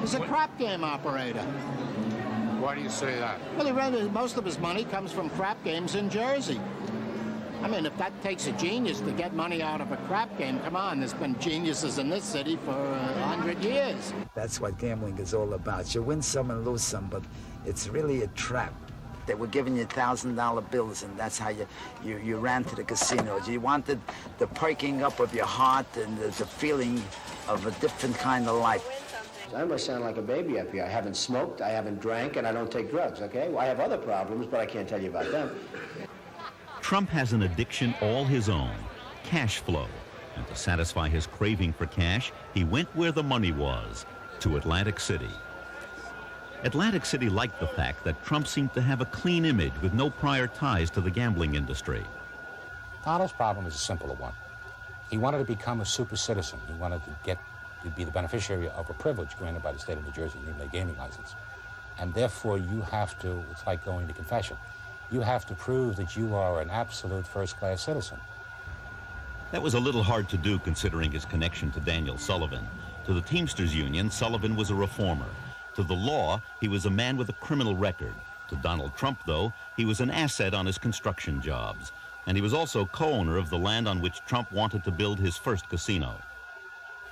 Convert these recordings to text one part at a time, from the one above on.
is a crap game operator. Why do you say that? Well, most of his money comes from crap games in Jersey. I mean, if that takes a genius to get money out of a crap game, come on, there's been geniuses in this city for 100 years. That's what gambling is all about. You win some and lose some, but it's really a trap. They were giving you $1,000 bills, and that's how you ran to the casinos. You wanted the perking up of your heart and the feeling of a different kind of life. I must sound like a baby up here. I haven't smoked, I haven't drank, and I don't take drugs, okay? Well, I have other problems, but I can't tell you about them. Trump has an addiction all his own, cash flow. And to satisfy his craving for cash, he went where the money was, to Atlantic City. Atlantic City liked the fact that Trump seemed to have a clean image with no prior ties to the gambling industry. Donald's problem is a simpler one. He wanted to become a super citizen. He wanted to be the beneficiary of a privilege granted by the state of New Jersey, namely a gaming license. And therefore you have to, it's like going to confession, you have to prove that you are an absolute first-class citizen. That was a little hard to do considering his connection to Daniel Sullivan. To the Teamsters Union, Sullivan was a reformer. To the law, he was a man with a criminal record. To Donald Trump, though, he was an asset on his construction jobs. And he was also co-owner of the land on which Trump wanted to build his first casino.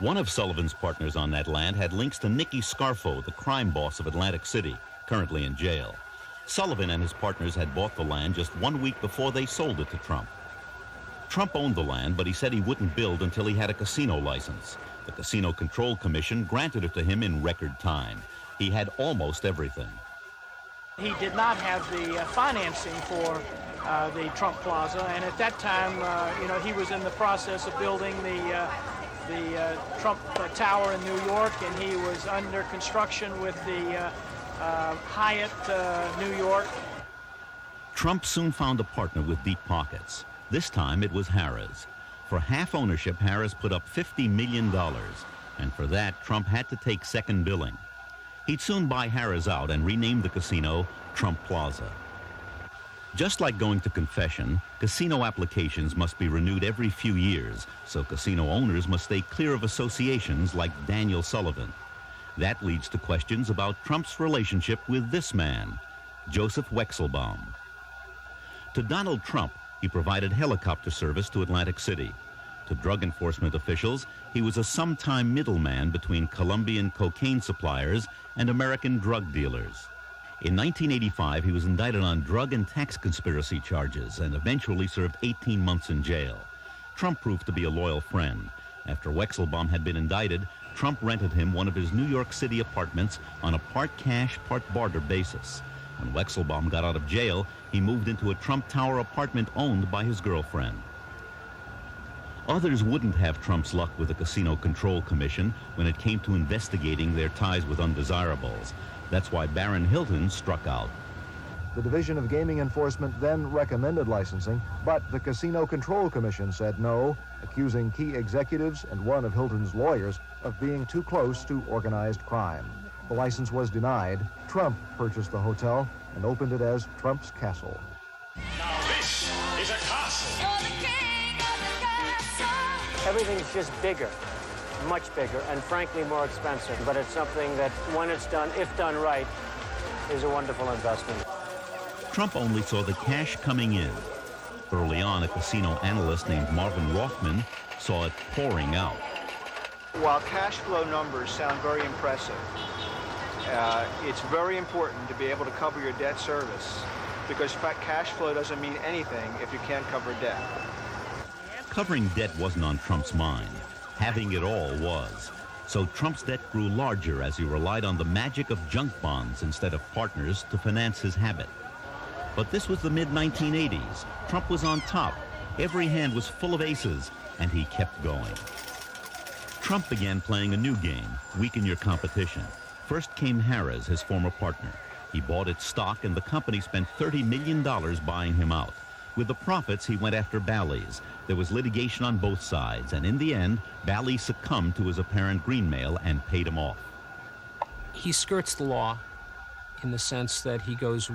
One of Sullivan's partners on that land had links to Nicky Scarfo, the crime boss of Atlantic City, currently in jail. Sullivan and his partners had bought the land just 1 week before they sold it to Trump. Trump owned the land, but he said he wouldn't build until he had a casino license. The Casino Control Commission granted it to him in record time. He had almost everything. He did not have the financing for the Trump Plaza, and at that time, he was in the process of building the Trump Tower in New York, and he was under construction with the Hyatt New York. Trump soon found a partner with deep pockets. This time it was Harrah's. For half ownership, Harrah's put up $50 million, and for that, Trump had to take second billing. He'd soon buy Harrah's out and rename the casino Trump Plaza. Just like going to confession, casino applications must be renewed every few years, so casino owners must stay clear of associations like Daniel Sullivan. That leads to questions about Trump's relationship with this man, Joseph Wexelbaum. To Donald Trump, he provided helicopter service to Atlantic City. To drug enforcement officials, he was a sometime middleman between Colombian cocaine suppliers and American drug dealers. In 1985, he was indicted on drug and tax conspiracy charges and eventually served 18 months in jail. Trump proved to be a loyal friend. After Wexelbaum had been indicted, Trump rented him one of his New York City apartments on a part cash, part barter basis. When Wexelbaum got out of jail, he moved into a Trump Tower apartment owned by his girlfriend. Others wouldn't have Trump's luck with the Casino Control Commission when it came to investigating their ties with undesirables. That's why Baron Hilton struck out. The Division of Gaming Enforcement then recommended licensing, but the Casino Control Commission said no, accusing key executives and one of Hilton's lawyers of being too close to organized crime. The license was denied. Trump purchased the hotel and opened it as Trump's Castle. Now this is a castle. You're the king of the castle. Everything's just bigger, much bigger, and frankly more expensive. But it's something that, when it's done, if done right, is a wonderful investment. Trump only saw the cash coming in. Early on, a casino analyst named Marvin Rothman saw it pouring out. While cash flow numbers sound very impressive, it's very important to be able to cover your debt service, because cash flow doesn't mean anything if you can't cover debt. Covering debt wasn't on Trump's mind. Having it all was. So Trump's debt grew larger as he relied on the magic of junk bonds instead of partners to finance his habit. But this was the mid-1980s. Trump was on top. Every hand was full of aces, and he kept going. Trump began playing a new game, weaken your competition. First came Harrah's, his former partner. He bought its stock, and the company spent $30 million buying him out. With the profits, he went after Bally's. There was litigation on both sides, and in the end, Bally's succumbed to his apparent greenmail and paid him off. He skirts the law in the sense that he goes